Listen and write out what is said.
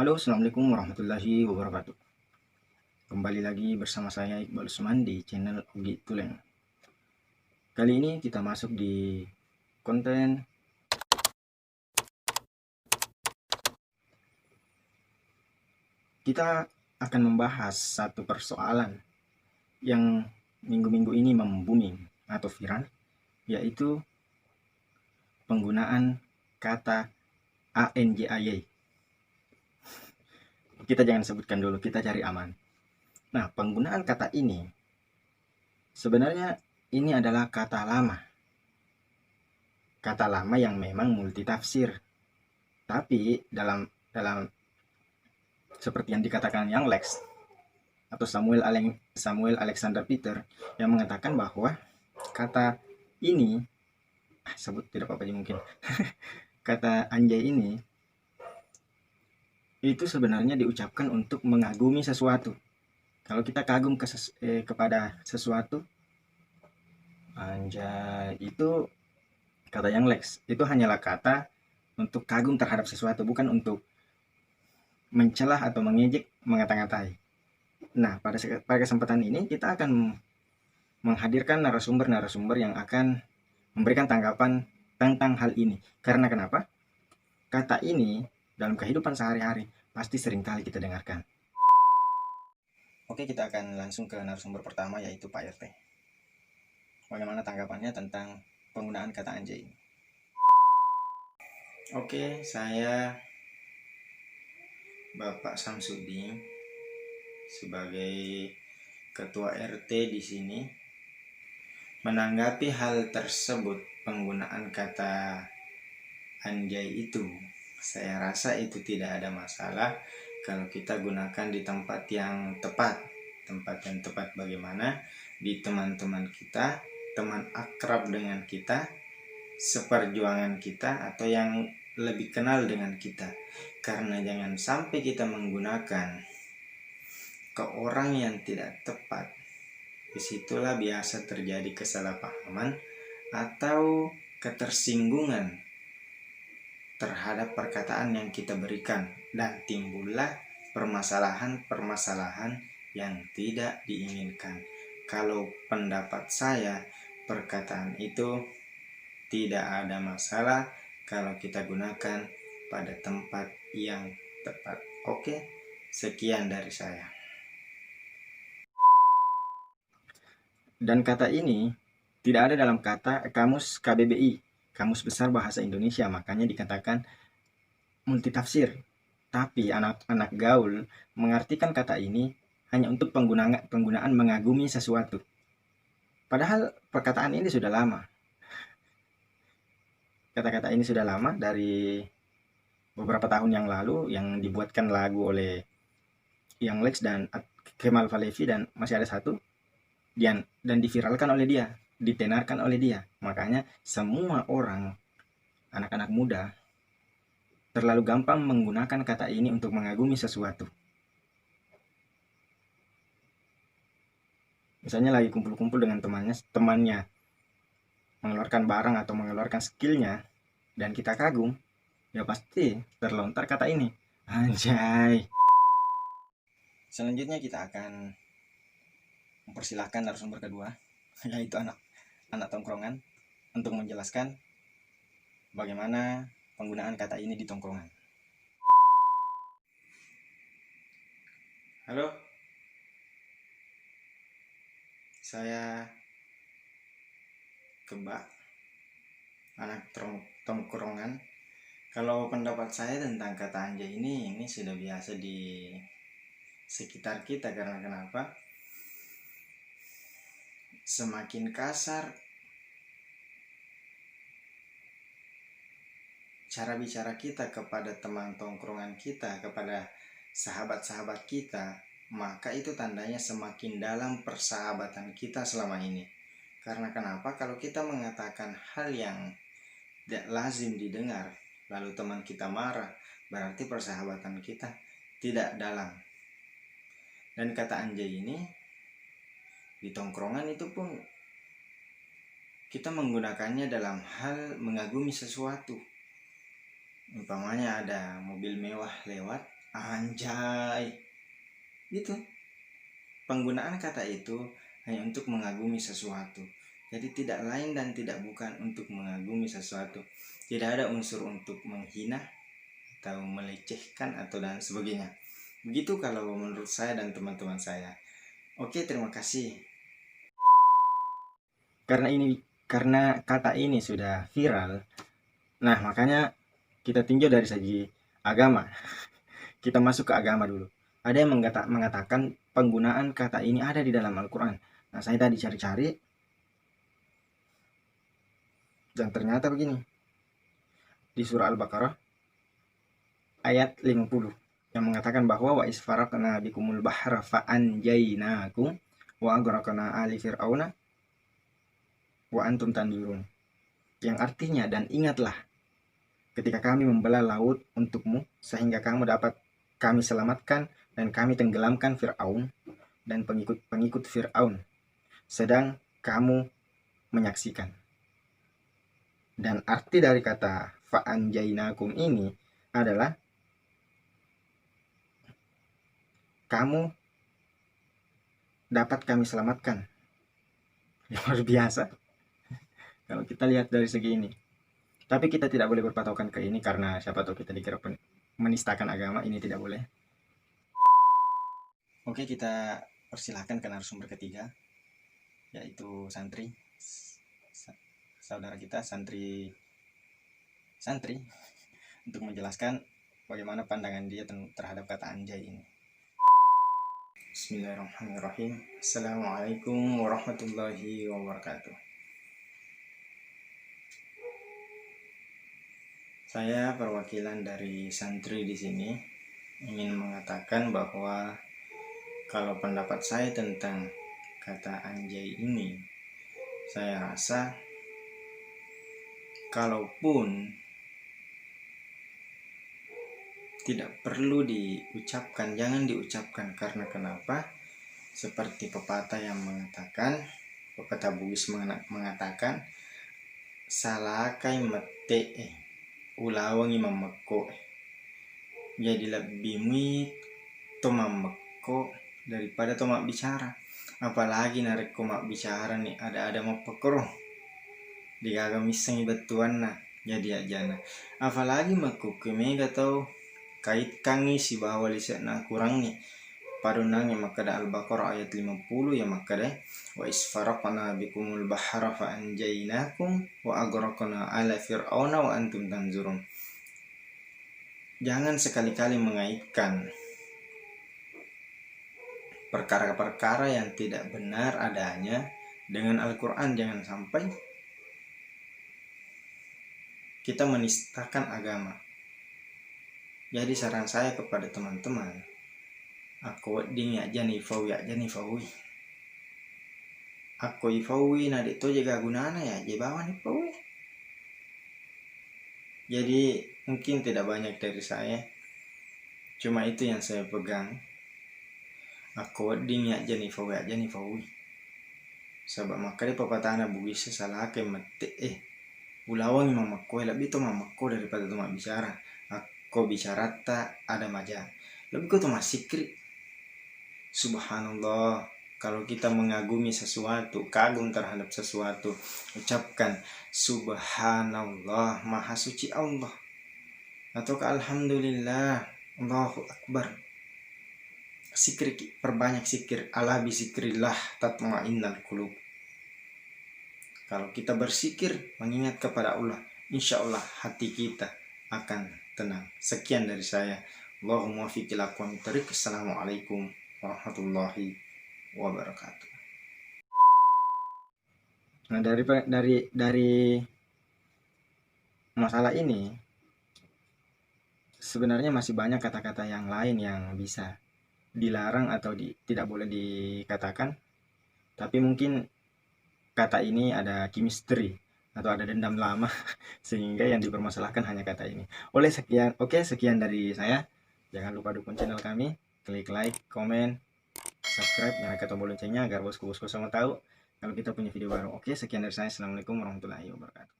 Halo, assalamualaikum warahmatullahi wabarakatuh. Kembali lagi bersama saya Iqbal Usman di channel Ugi Tuleng. Kali ini kita masuk di konten kita akan membahas satu persoalan yang minggu-minggu ini membuming atau viral, yaitu penggunaan kata ANJAY. Kita jangan sebutkan dulu, kita cari aman. Nah, penggunaan kata ini sebenarnya ini adalah kata lama. Kata lama yang memang multitafsir. Tapi dalam seperti yang dikatakan Young Lex atau Samuel Alexander Peter yang mengatakan bahwa kata ini sebut tidak apa-apa mungkin kata anjay ini itu sebenarnya diucapkan untuk mengagumi sesuatu. Kalau kita kagum kepada sesuatu, anjay itu kata Young Lex itu hanyalah kata untuk kagum terhadap sesuatu, bukan untuk mencelah atau mengejek, mengata-ngatai. Nah, pada kesempatan ini kita akan menghadirkan narasumber-narasumber yang akan memberikan tanggapan tentang hal ini. Karena kenapa? Kata ini dalam kehidupan sehari-hari pasti seringkali kita dengarkan. Oke, kita akan langsung ke narasumber pertama, yaitu Pak RT. Bagaimana tanggapannya tentang penggunaan kata anjay ini? Oke, saya Bapak Samsudin sebagai Ketua RT di sini menanggapi hal tersebut, penggunaan kata anjay itu, saya rasa itu tidak ada masalah kalau kita gunakan di tempat yang tepat. Tempat yang tepat bagaimana? Di teman-teman kita, teman akrab dengan kita, seperjuangan kita, atau yang lebih kenal dengan kita. Karena jangan sampai kita menggunakan ke orang yang tidak tepat. Disitulah biasa terjadi kesalahpahaman atau ketersinggungan terhadap perkataan yang kita berikan, dan timbullah permasalahan-permasalahan yang tidak diinginkan. Kalau pendapat saya, perkataan itu tidak ada masalah kalau kita gunakan pada tempat yang tepat. Oke, sekian dari saya. Dan kata ini tidak ada dalam kamus KBBI, Kamus Besar Bahasa Indonesia, makanya dikatakan multitafsir. Tapi anak-anak gaul mengartikan kata ini hanya untuk penggunaan mengagumi sesuatu. Padahal perkataan ini sudah lama. Kata-kata ini sudah lama, dari beberapa tahun yang lalu yang dibuatkan lagu oleh Young Lex dan Kemal Palevi, dan masih ada satu dan diviralkan oleh dia, ditenarkan oleh dia. Makanya semua orang, anak-anak muda, terlalu gampang menggunakan kata ini untuk mengagumi sesuatu. Misalnya lagi kumpul-kumpul dengan temannya mengeluarkan barang atau mengeluarkan skillnya, dan kita kagum, ya pasti terlontar kata ini, anjay. Selanjutnya kita akan mempersilahkan narasumber kedua, yaitu anak tongkrongan, untuk menjelaskan bagaimana penggunaan kata ini di tongkrongan. Halo, saya Kebak, anak tongkrongan. Kalau pendapat saya tentang kata anjay ini sudah biasa di sekitar kita. Karena kenapa? Semakin kasar cara bicara kita kepada teman tongkrongan kita, kepada sahabat-sahabat kita, maka itu tandanya semakin dalam persahabatan kita selama ini. Karena kenapa? Kalau kita mengatakan hal yang tidak lazim didengar, lalu teman kita marah, berarti persahabatan kita tidak dalam. Dan kata anjay ini di tongkrongan itu pun kita menggunakannya dalam hal mengagumi sesuatu. Umpamanya ada mobil mewah lewat, anjay. Gitu. Penggunaan kata itu hanya untuk mengagumi sesuatu. Jadi tidak lain dan tidak bukan untuk mengagumi sesuatu. Tidak ada unsur untuk menghina atau melecehkan atau dan sebagainya. Begitu kalau menurut saya dan teman-teman saya. Oke, terima kasih. Karena kata ini sudah viral. Nah, makanya kita tinjau dari segi agama. Kita masuk ke agama dulu. Ada yang mengatakan penggunaan kata ini ada di dalam Al-Quran. Nah, saya tadi cari-cari dan ternyata begini. Di surah Al-Baqarah ayat 50 yang mengatakan bahwa wa isfarakna bikumul bahra fa anjaynakum wa agraqna ali fir'auna wa antum tanzurun. Yang artinya, dan ingatlah ketika kami membelah laut untukmu sehingga kamu dapat kami selamatkan dan kami tenggelamkan Fir'aun dan pengikut Fir'aun sedang kamu menyaksikan. Dan arti dari kata fa'anjainakum ini adalah kamu dapat kami selamatkan. Luar biasa kalau kita lihat dari segi ini. Tapi kita tidak boleh berpatokan ke ini karena siapa tahu kita dikira menistakan agama. Ini tidak boleh. Oke, kita persilahkan ke narasumber ketiga, yaitu santri, saudara kita santri untuk menjelaskan bagaimana pandangan dia terhadap kata anjay ini. Bismillahirrahmanirrahim. Assalamualaikum warahmatullahi wabarakatuh. Saya perwakilan dari santri di sini ingin mengatakan bahwa kalau pendapat saya tentang kata anjay ini, saya rasa kalaupun tidak perlu diucapkan, jangan diucapkan. Karena kenapa? Seperti pepatah yang mengatakan, pepatah Bugis mengatakan, salakai mete ulawangi mamako. Jadi lebih toma meko daripada toma bicara. Apalagi narik koma bicara nih, ada mau pekoro digaga miseng betuan nah jadi ajana. Apalagi maku kemega tau kait kangi si bawa liset na kurangnya padunang yang makada Al-Baqarah ayat 50 yang makada wa isfaraqna bikumul bahra fa anjaynakum wa agraqna ala fir'auna wa antum tanzurun. Jangan sekali-kali mengaitkan perkara-perkara yang tidak benar adanya dengan Al-Quran. Jangan sampai kita menistakan agama. Jadi saran saya kepada teman-teman, aku ding ya jani fawi. Aku ifawi nadik to jaga gunana ya jebawan ifawi. Jadi mungkin tidak banyak dari saya, cuma itu yang saya pegang. Aku ding ya jani fawi. Sebab makanya pepatah Bugis salah ke mete ulawang mamaku lebih to mamaku daripada to bicara. Aku bicara tak ada maja. Lebih kau to sikri. Subhanallah. Kalau kita mengagumi sesuatu, kagum terhadap sesuatu, ucapkan Subhanallah, Maha Suci Allah. Atau Alhamdulillah, Allahu Akbar. Zikir, perbanyak zikir. Ala bizikrillah tatma'innal qulub. Kalau kita berzikir, mengingat kepada Allah, insya Allah hati kita akan tenang. Sekian dari saya. Allahumma fiqil aqwam tariq. Assalamualaikum warahmatullahi wabarakatuh. Nah, dari masalah ini sebenarnya masih banyak kata-kata yang lain yang bisa dilarang atau tidak boleh dikatakan, tapi mungkin kata ini ada chemistry atau ada dendam lama sehingga yang dipermasalahkan hanya kata ini. Sekian dari saya. Jangan lupa dukung channel kami, klik like, komen, subscribe, nyalakan tombol loncengnya agar bosku-bosku semua tahu kalau kita punya video baru. Oke, sekian dari saya. Assalamualaikum warahmatullahi wabarakatuh.